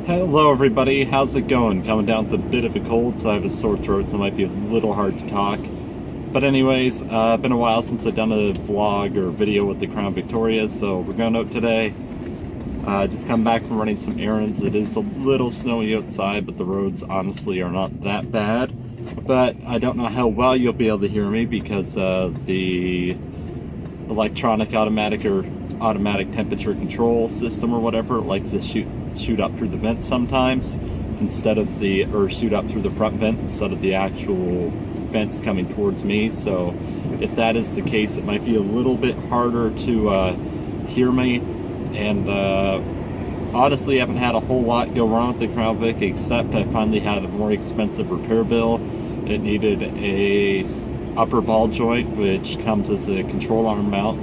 Hello everybody, how's it going? Coming down with a bit of a cold, so I have a sore throat, so it might be a little hard to talk. But anyways, been a while since I've done a vlog or video with the Crown Victoria, so we're going out today. Just come back from running some errands. It is a little snowy outside, but the roads honestly are not that bad. But I don't know how well you'll be able to hear me because the electronic automatic temperature control system or whatever, it likes to shoot up through the vent sometimes instead of shoot up through the front vent instead of the actual vents coming towards me. So if that is the case, it might be a little bit harder to hear me. And honestly, I haven't had a whole lot go wrong with the Crown Vic, except I finally had a more expensive repair bill. It needed a upper ball joint, which comes as a control arm mount,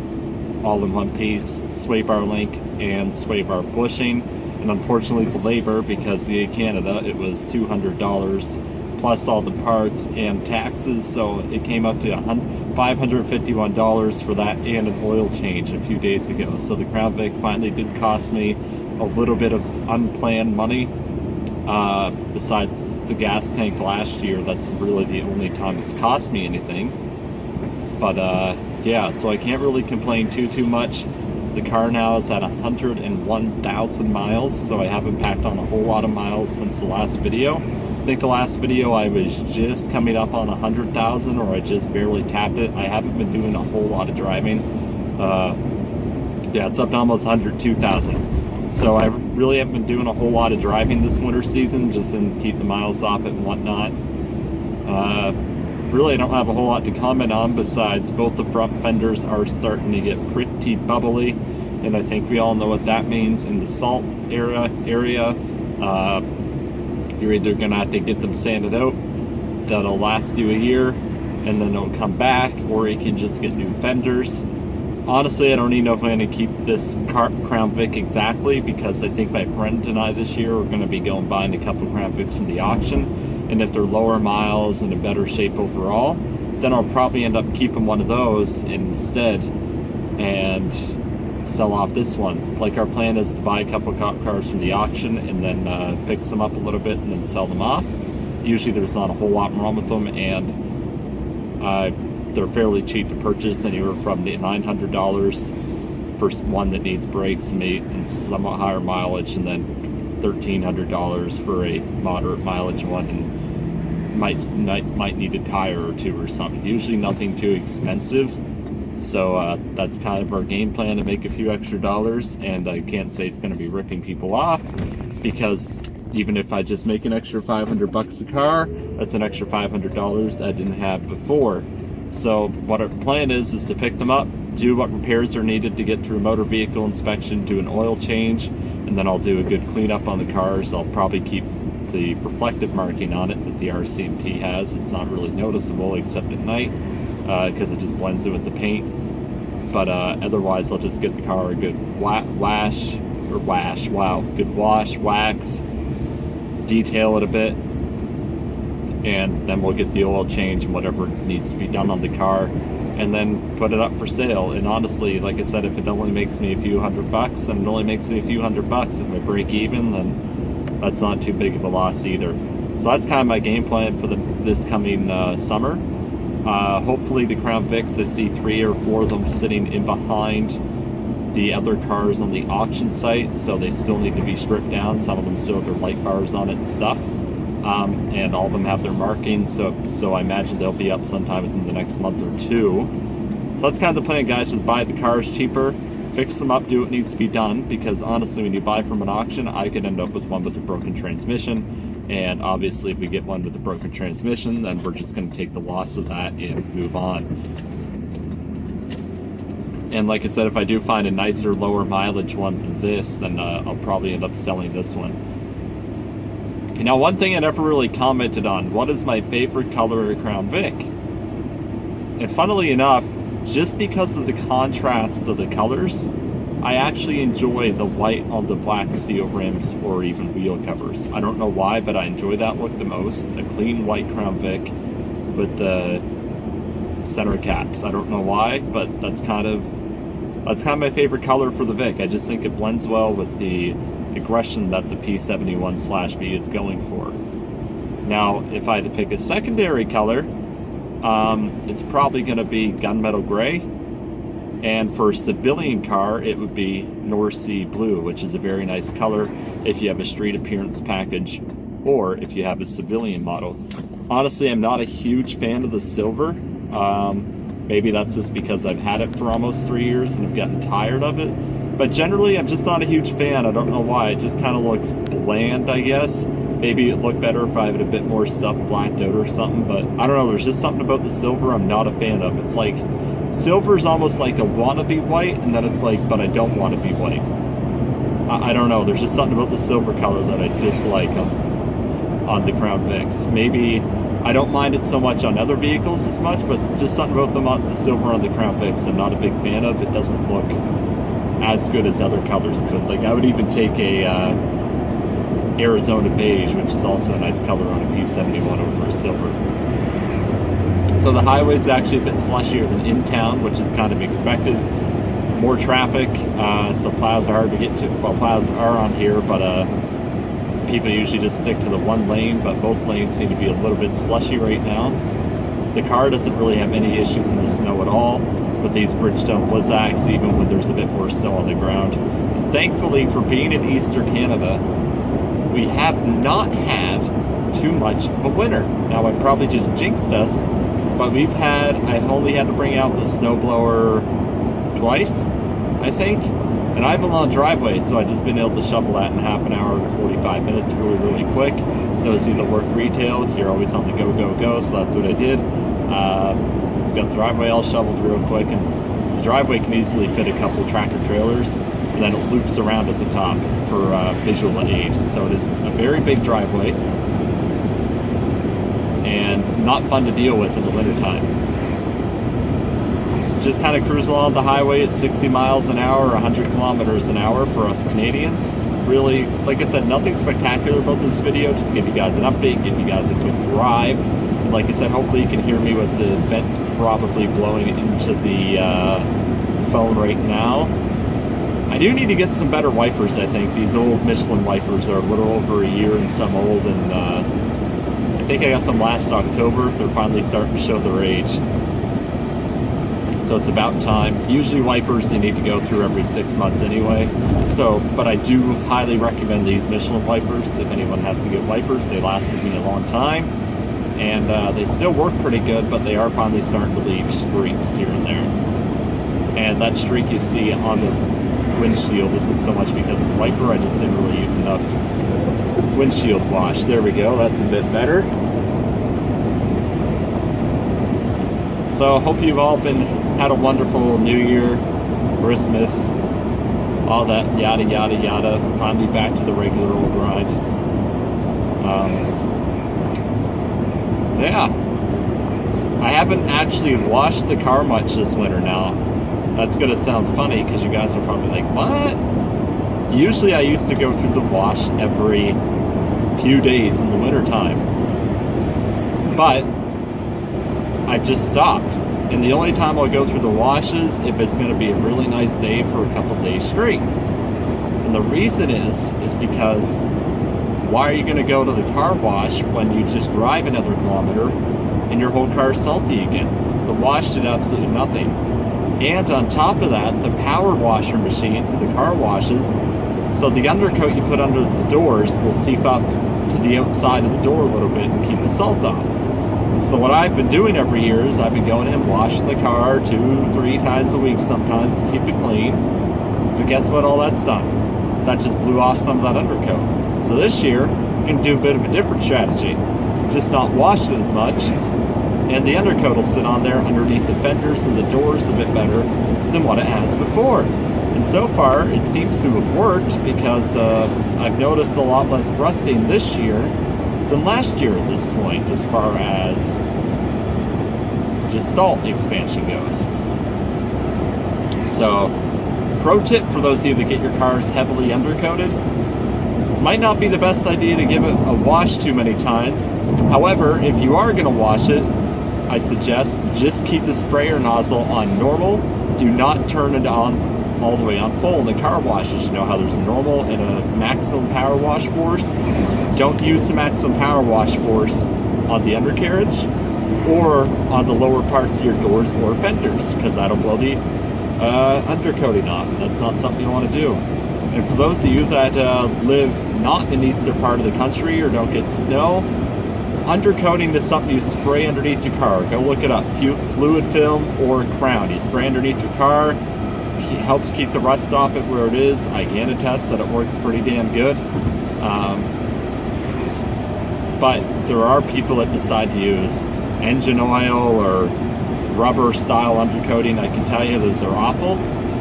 all in one piece, sway bar link, and sway bar bushing. And unfortunately the labor, because in Canada it was $200 plus all the parts and taxes, so it came up to $551 for that and an oil change a few days ago. So the Crown Vic finally did cost me a little bit of unplanned money. Besides the gas tank last year, that's really the only time it's cost me anything. But yeah, so I can't really complain too much. The car now is at 101,000 miles, so I haven't packed on a whole lot of miles since the last video. I think the last video I was just coming up on 100,000, or I just barely tapped it. I haven't been doing a whole lot of driving. Yeah, it's up to almost 102,000. So I really haven't been doing a whole lot of driving this winter season, just to keep the miles off it and whatnot. Really, I don't have a whole lot to comment on besides both the front fenders are starting to get pretty bubbly, and I think we all know what that means in the salt area. You're either gonna have to get them sanded out, that'll last you a year, and then it'll come back, or you can just get new fenders. Honestly, I don't even know if I'm gonna keep this Crown Vic exactly, because I think my friend and I this year are gonna be going buying a couple Crown Vics from the auction. And if they're lower miles and in better shape overall, then I'll probably end up keeping one of those instead and sell off this one. Like, our plan is to buy a couple cop cars from the auction and then fix them up a little bit and then sell them off. Usually there's not a whole lot wrong with them, and they're fairly cheap to purchase, anywhere from $900 for one that needs brakes and somewhat higher mileage, and then $1,300 for a moderate mileage one, and might need a tire or two or something. Usually nothing too expensive. So that's kind of our game plan, to make a few extra dollars. And I can't say it's going to be ripping people off, because even if I just make an extra $500 a car, that's an extra $500 that I didn't have before. So what our plan is to pick them up, do what repairs are needed to get through motor vehicle inspection, do an oil change, and then I'll do a good cleanup on the cars. I'll probably keep the reflective marking on it that the RCMP has. It's not really noticeable except at night, because it just blends in with the paint. But otherwise, I'll just get the car a good wax, detail it a bit, and then we'll get the oil change and whatever needs to be done on the car, and then put it up for sale. And honestly, like I said, if it only makes me a few $100, then it only makes me a few $100. If I break even, then that's not too big of a loss either. So that's kind of my game plan for this coming summer. Hopefully the Crown Vics, I see 3 or 4 of them sitting in behind the other cars on the auction site, so they still need to be stripped down. Some of them still have their light bars on it and stuff. And all of them have their markings, so I imagine they'll be up sometime within the next month or two. So that's kind of the plan, guys. Just buy the cars cheaper, fix them up, do what needs to be done, because honestly, when you buy from an auction, I could end up with one with a broken transmission, and obviously if we get one with a broken transmission, then we're just going to take the loss of that and move on. And like I said, if I do find a nicer, lower mileage one than this, then I'll probably end up selling this one. Now, one thing I never really commented on, what is my favorite color of Crown Vic? And funnily enough, just because of the contrast of the colors, I actually enjoy the white on the black steel rims or even wheel covers. I don't know why, but I enjoy that look the most. A clean white Crown Vic with the center caps. I don't know why, but that's kind of my favorite color for the Vic. I just think it blends well with the aggression that the P71/V is going for. Now, if I had to pick a secondary color, it's probably going to be gunmetal gray, and for a civilian car it would be North Sea blue, which is a very nice color if you have a street appearance package or if you have a civilian model. Honestly, I'm not a huge fan of the silver. Maybe that's just because I've had it for almost 3 years and I've gotten tired of it, but generally I'm just not a huge fan. I don't know why. It just kind of looks bland, I guess. Maybe it'd look better if I had a bit more stuff blacked out or something, but I don't know, there's just something about the silver I'm not a fan of. It's like, silver's almost like a wannabe white, and then it's like, but I don't want to be white. I don't know, there's just something about the silver color that I dislike on the Crown Vics. Maybe I don't mind it so much on other vehicles as much, but it's just something about the silver on the Crown Vics I'm not a big fan of. It doesn't look as good as other colors could. Like, I would even take a Arizona beige, which is also a nice color on a P71 over a silver. So the highway is actually a bit slushier than in town, which is kind of expected. More traffic, so plows are hard to get to. Well, plows are on here, but people usually just stick to the one lane, but both lanes seem to be a little bit slushy right now. The car doesn't really have any issues in the snow at all with these Bridgestone Blizzaks, even when there's a bit more snow on the ground. And thankfully, for being in Eastern Canada, we have not had too much of a winter. Now, I probably just jinxed us, but I've only had to bring out the snowblower twice, I think, and I have a long driveway, so I've just been able to shovel that in half an hour to 45 minutes really, really quick. Those of you that work retail, you're always on the go, go, go, so that's what I did. Got the driveway all shoveled real quick, and the driveway can easily fit a couple tractor trailers, and then it loops around at the top for visual aid. So it is a very big driveway and not fun to deal with in the wintertime. Just kind of cruise along the highway at 60 miles an hour, 100 kilometers an hour for us Canadians. Really, like I said, nothing spectacular about this video, just give you guys an update, give you guys a quick drive. And like I said, hopefully you can hear me with the vents probably blowing into the phone right now. I do need to get some better wipers, I think. These old Michelin wipers are a little over a year and some old, and I think I got them last October. They're finally starting to show their age. So it's about time. Usually wipers you need to go through every 6 months anyway. So, but I do highly recommend these Michelin wipers. If anyone has to get wipers, they lasted me a long time. And they still work pretty good, but they are finally starting to leave streaks here and there. And that streak you see on the windshield isn't so much because of the wiper, I just didn't really use enough windshield wash. There we go, that's a bit better. So hope you've all had a wonderful New Year, Christmas, all that yada yada yada. Finally back to the regular old grind. Yeah, I haven't actually washed the car much this winter now. That's gonna sound funny because you guys are probably like, what? Usually I used to go through the wash every few days in the winter time, but I just stopped. And the only time I'll go through the washes if it's gonna be a really nice day for a couple days straight. And the reason is because why are you gonna go to the car wash when you just drive another kilometer and your whole car is salty again? The wash did absolutely nothing. And on top of that, the power washer machines and the car washes, so the undercoat you put under the doors will seep up to the outside of the door a little bit and keep the salt off. So what I've been doing every year is I've been going in and washing the car 2-3 times a week sometimes to keep it clean. But guess what? All that's done. That just blew off some of that undercoat. So this year, I'm going to do a bit of a different strategy. Just not wash it as much, and the undercoat will sit on there underneath the fenders and the doors a bit better than what it has before. And so far, it seems to have worked because I've noticed a lot less rusting this year than last year at this point, as far as just salt expansion goes. So, pro tip for those of you that get your cars heavily undercoated, might not be the best idea to give it a wash too many times. However, if you are going to wash it, I suggest just keep the sprayer nozzle on normal. Do not turn it on all the way on full in the car washes. You know how there's a normal and a maximum power wash force? Don't use the maximum power wash force on the undercarriage or on the lower parts of your doors or fenders, because that'll blow the undercoating off. That's not something you want to do. And for those of you that live not in the eastern part of the country or don't get snow, undercoating is something you spray underneath your car. Go look it up. Fluid film or Crown. You spray underneath your car. It helps keep the rust off it where it is. I can attest that it works pretty damn good. But there are people that decide to use engine oil or rubber style undercoating. I can tell you those are awful.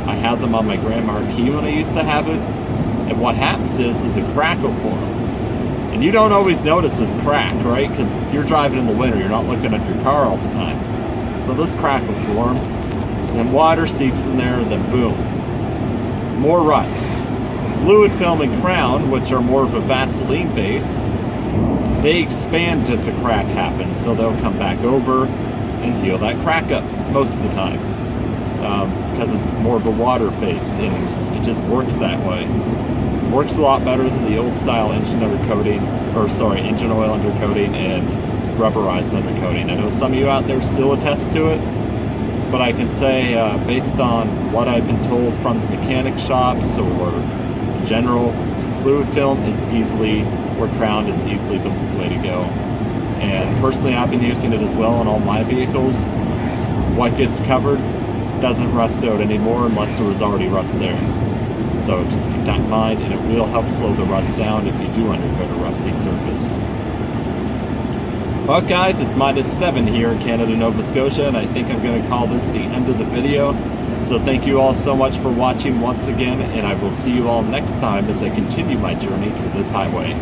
I had them on my Grand Marquis when I used to have it. And what happens is a crack will form. And you don't always notice this crack, right? Because you're driving in the winter, you're not looking at your car all the time. So this crack will form, and then water seeps in there, and then boom, more rust. Fluid film and Crown, which are more of a Vaseline base, they expand if the crack happens, so they'll come back over and heal that crack up most of the time. Because it's more of a water based, and it just works that way. Works a lot better than the old style engine undercoating, or sorry, engine oil undercoating and rubberized undercoating. I know some of you out there still attest to it, but I can say based on what I've been told from the mechanic shops or general, fluid film is easily, or Crown is easily the way to go. And personally, I've been using it as well on all my vehicles. What gets covered doesn't rust out anymore unless there was already rust there. So just keep that in mind, and it will help slow the rust down if you do undercoat a rusty surface. Well guys, it's -7 here in Canada, Nova Scotia, and I think I'm going to call this the end of the video. So thank you all so much for watching once again, and I will see you all next time as I continue my journey through this highway.